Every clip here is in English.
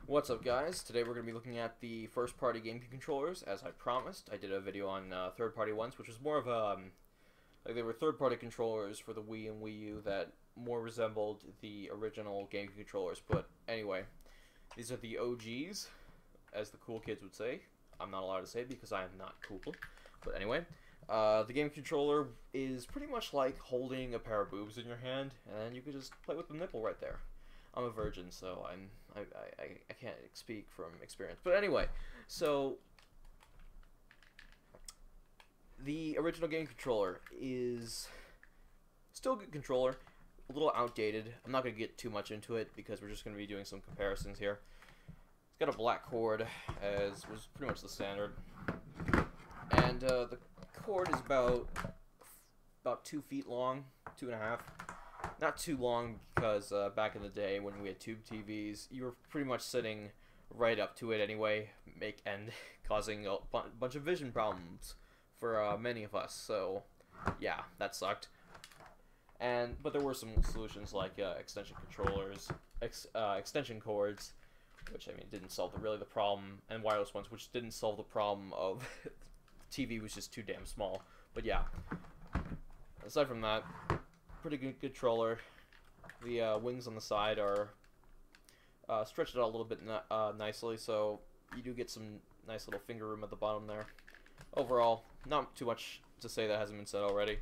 What's up, guys? Today we're going to be looking at the first-party Gamecube controllers, as I promised. I did a video on third-party ones, which was more of a, like they were third-party controllers for the Wii and Wii U that more resembled the original Gamecube controllers. But anyway, these are the OGs, as the cool kids would say. I'm not allowed to say because I am not cool. But anyway, the Gamecube controller is pretty much like holding a pair of boobs in your hand, and you can just play with the nipple right there. I'm a virgin, so I can't speak from experience. But anyway, so the original game controller is still a good controller, a little outdated. I'm not going to get too much into it because we're just going to be doing some comparisons here. It's got a black cord, as was pretty much the standard, and the cord is about 2 feet long, 2.5. Not too long because back in the day when we had tube TVs, you were pretty much sitting right up to it anyway, causing a bunch of vision problems for many of us. So yeah, that sucked. But there were some solutions like extension controllers, extension cords, which I mean didn't solve really the problem, and wireless ones, which didn't solve the problem of TV was just too damn small. But yeah, aside from that, pretty good controller. The wings on the side are stretched out a little bit nicely, so you do get some nice little finger room at the bottom there. Overall, not too much to say that hasn't been said already.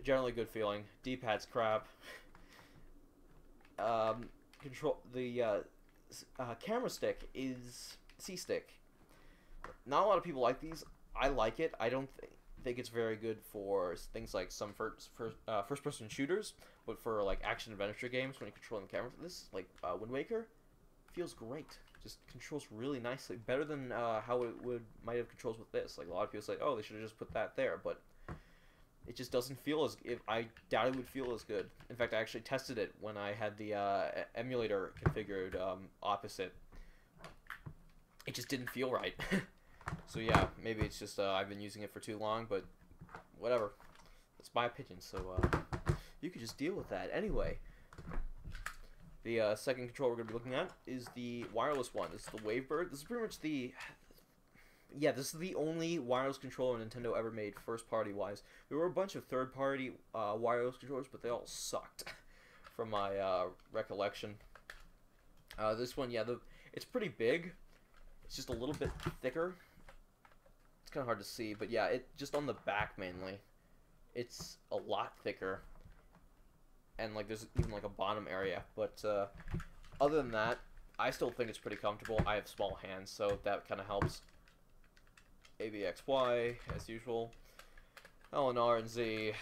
Generally good feeling. D-pad's crap. Camera stick is C-stick. Not a lot of people like these. I like it. I don't think it's very good for things like some first-person shooters, but for like action-adventure games when you're controlling the camera, this like Wind Waker feels great. Just controls really nicely, better than how it might have controls with this. Like a lot of people say, oh, they should have just put that there, but it just doesn't feel as. I doubt it would feel as good. In fact, I actually tested it when I had the emulator configured opposite. It just didn't feel right. So yeah, maybe it's just I've been using it for too long, but whatever. That's my opinion, so you could just deal with that. Anyway, the second controller we're going to be looking at is the wireless one. This is the Wavebird. This is pretty much this is the only wireless controller Nintendo ever made, first-party wise. There were a bunch of third-party wireless controllers, but they all sucked, from my recollection. This one, yeah, it's pretty big. It's just a little bit thicker. It's kind of hard to see, but yeah, it just on the back mainly. It's a lot thicker, and like there's even like a bottom area. But other than that, I still think it's pretty comfortable. I have small hands, so that kind of helps. ABXY as usual. L and R and Z.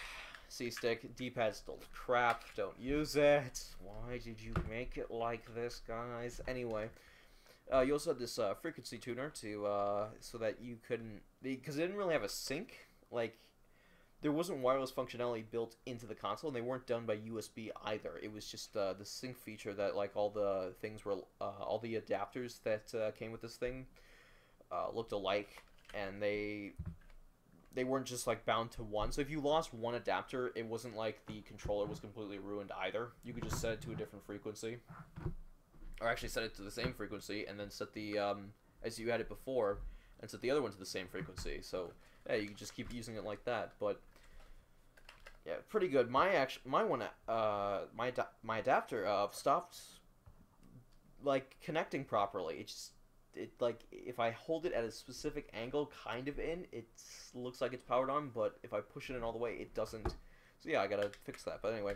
C-stick. D-pad's still crap. Don't use it. Why did you make it like this, guys? Anyway. You also had this frequency tuner to so that you couldn't, because it didn't really have a sync. Like, there wasn't wireless functionality built into the console, and they weren't done by USB either. It was just the sync feature that like all the things were all the adapters that came with this thing looked alike, and they weren't just like bound to one. So if you lost one adapter, it wasn't like the controller was completely ruined either. You could just set it to a different frequency. Or actually set it to the same frequency, and then set the, as you had it before, and set the other one to the same frequency. So, yeah, you can just keep using it like that. But, yeah, pretty good. My adapter stopped, like, connecting properly. Like, if I hold it at a specific angle, kind of in, it looks like it's powered on, but if I push it in all the way, it doesn't. So, yeah, I gotta fix that. But anyway,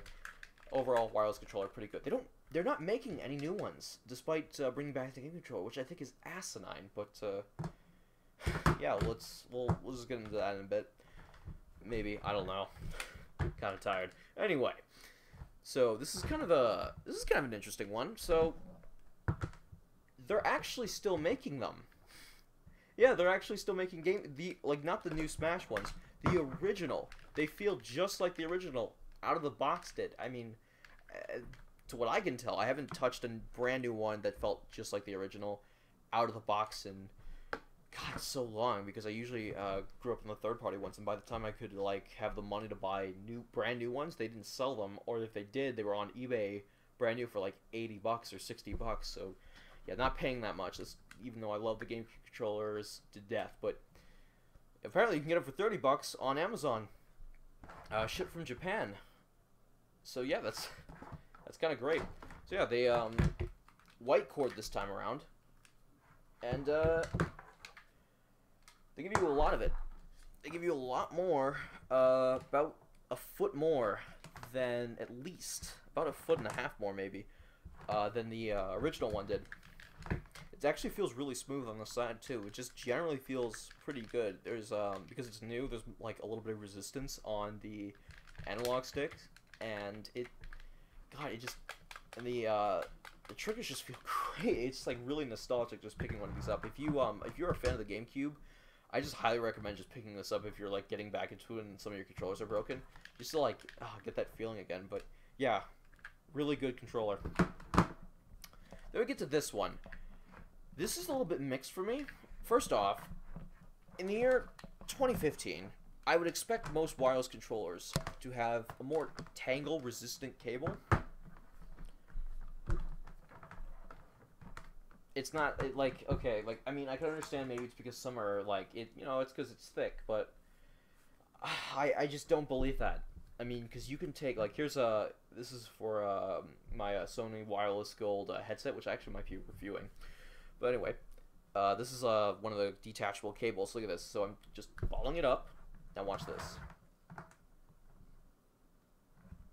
overall, wireless controller, pretty good. They're not making any new ones, despite bringing back the game controller, which I think is asinine. But yeah, we'll just get into that in a bit. Maybe, I don't know. Kind of tired. Anyway, so this is kind of an interesting one. So they're actually still making them. Yeah, they're actually still making not the new Smash ones, the original. They feel just like the original out of the box did. I mean. To what I can tell, I haven't touched a brand new one that felt just like the original out of the box in, God, so long, because I usually grew up in the third-party ones, and by the time I could like have the money to buy brand new ones, they didn't sell them, or if they did, they were on eBay brand new for like $80 or $60. So yeah, not paying that much. Even though I love the GameCube controllers to death, but apparently you can get them for $30 on Amazon. Shipped from Japan. So yeah, that's kind of great. So yeah, they white cord this time around, and they give you a lot of it. They give you a lot more, about a foot more than, at least about a foot and a half more maybe, than the original one did. It actually feels really smooth on the side too. It just generally feels pretty good. There's because it's new, there's like a little bit of resistance on the analog sticks, and it just, and the triggers just feel great. It's like really nostalgic just picking one of these up. If you're a fan of the GameCube, I just highly recommend just picking this up if you're like getting back into it and some of your controllers are broken, just to like get that feeling again. But yeah, really good controller. Then we get to this one. This is a little bit mixed for me. First off, in the year 2015, I would expect most wireless controllers to have a more tangle-resistant cable. It's not, okay, I mean, I can understand maybe it's because some are, it's because it's thick, but I just don't believe that. I mean, because you can take, here's this is for my Sony Wireless Gold headset, which I actually might be reviewing. But anyway, this is one of the detachable cables. Look at this. So I'm just balling it up. Now watch this.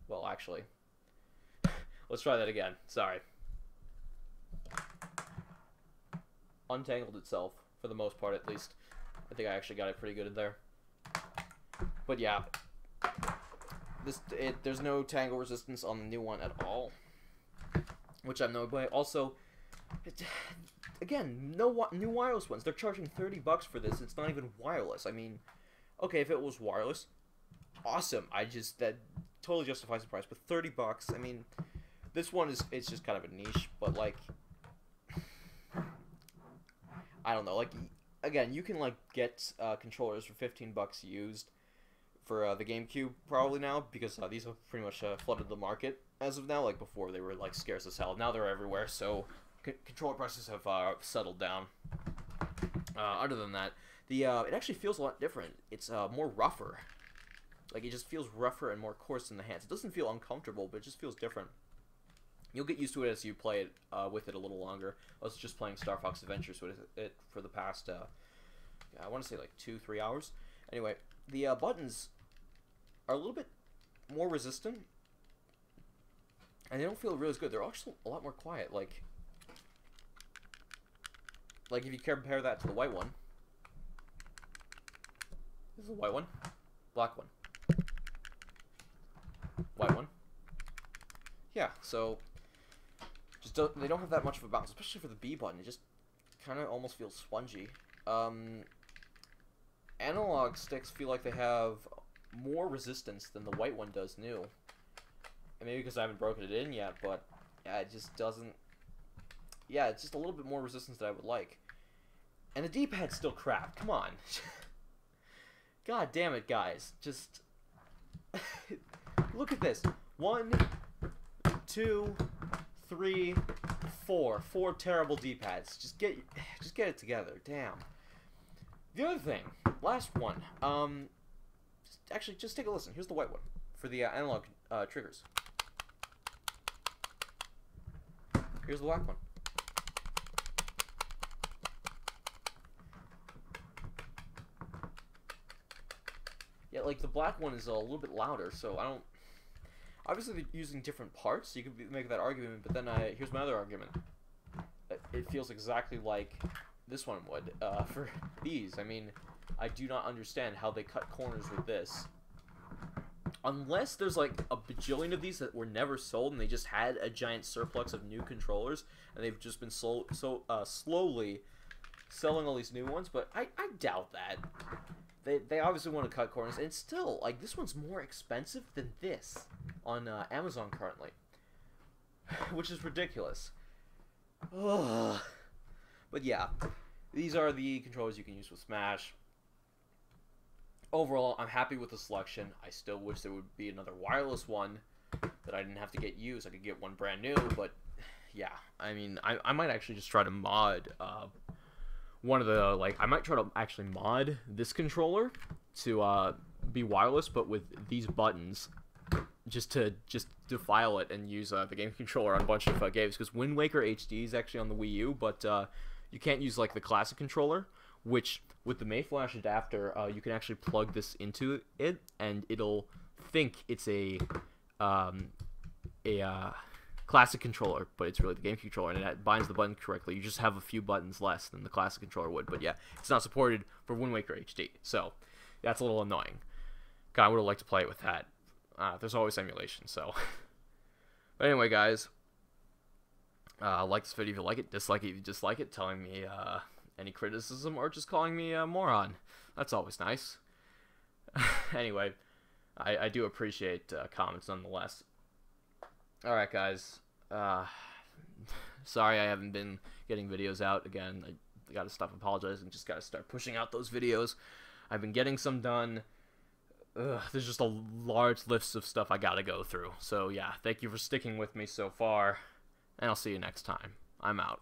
Well, actually, let's try that again. Sorry. Untangled itself, for the most part at least. I think I actually got it pretty good in there. But yeah, there's no tangle resistance on the new one at all, which I'm no way. Also, again, no new wireless ones. They're charging $30 for this. It's not even wireless. I mean, okay, if it was wireless, awesome. That totally justifies the price. But $30, I mean, this one it's just kind of a niche. But I don't know. Again, you can get controllers for $15 used for the GameCube probably now, because these have pretty much flooded the market as of now. Before they were scarce as hell. Now they're everywhere. So controller prices have settled down. Other than that, it actually feels a lot different. It's more rougher. It just feels rougher and more coarse in the hands. It doesn't feel uncomfortable, but it just feels different. You'll get used to it as you play it with it a little longer. I was just playing Star Fox Adventures with it for the past, I want to say 2-3 hours. Anyway, the buttons are a little bit more resistant, and they don't feel really as good. They're also a lot more quiet. If you compare that to the white one. This is the white one. Black one. White one. Yeah, so they don't have that much of a bounce, especially for the B button. It just kind of almost feels spongy. Analog sticks feel like they have more resistance than the white one does new. And maybe because I haven't broken it in yet, but yeah, it just doesn't. Yeah, it's just a little bit more resistance than I would like. And the D-pad's still crap. Come on. God damn it, guys. Just look at this. 1, 2, 3, 4. 4 terrible D-pads. Just get it together. Damn. The other thing, last one. Actually, just take a listen. Here's the white one for the analog triggers. Here's the black one. Yeah, the black one is a little bit louder, so I don't. Obviously, they're using different parts, so you could make that argument. But then here's my other argument. It feels exactly like this one would for these. I mean, I do not understand how they cut corners with this. Unless there's a bajillion of these that were never sold, and they just had a giant surplus of new controllers, and they've just been slowly selling all these new ones. But I doubt that. They obviously want to cut corners, and still, this one's more expensive than this on Amazon currently, which is ridiculous. Ugh. But yeah, these are the controllers you can use with Smash. Overall, I'm happy with the selection. I still wish there would be another wireless one that I didn't have to get used. I could get one brand new, but yeah, I mean, I might actually just try to mod one of the, like, I might try to actually mod this controller to be wireless, but with these buttons, just to file it and use the game controller on a bunch of games, because Wind Waker HD is actually on the Wii U, but you can't use like the classic controller, which with the Mayflash adapter, you can actually plug this into it, and it'll think it's a classic controller, but it's really the GameCube controller, and it binds the button correctly. You just have a few buttons less than the classic controller would, but yeah, it's not supported for Wind Waker HD, so that's a little annoying. God, I would have liked to play it with that. There's always emulation, so. But anyway, guys, like this video if you like it, dislike it if you dislike it, telling me any criticism, or just calling me a moron. That's always nice. Anyway, I do appreciate comments nonetheless. Alright, guys. Sorry I haven't been getting videos out again. I gotta stop apologizing, just gotta start pushing out those videos. I've been getting some done. There's just a large list of stuff I gotta go through. So yeah, thank you for sticking with me so far, and I'll see you next time. I'm out.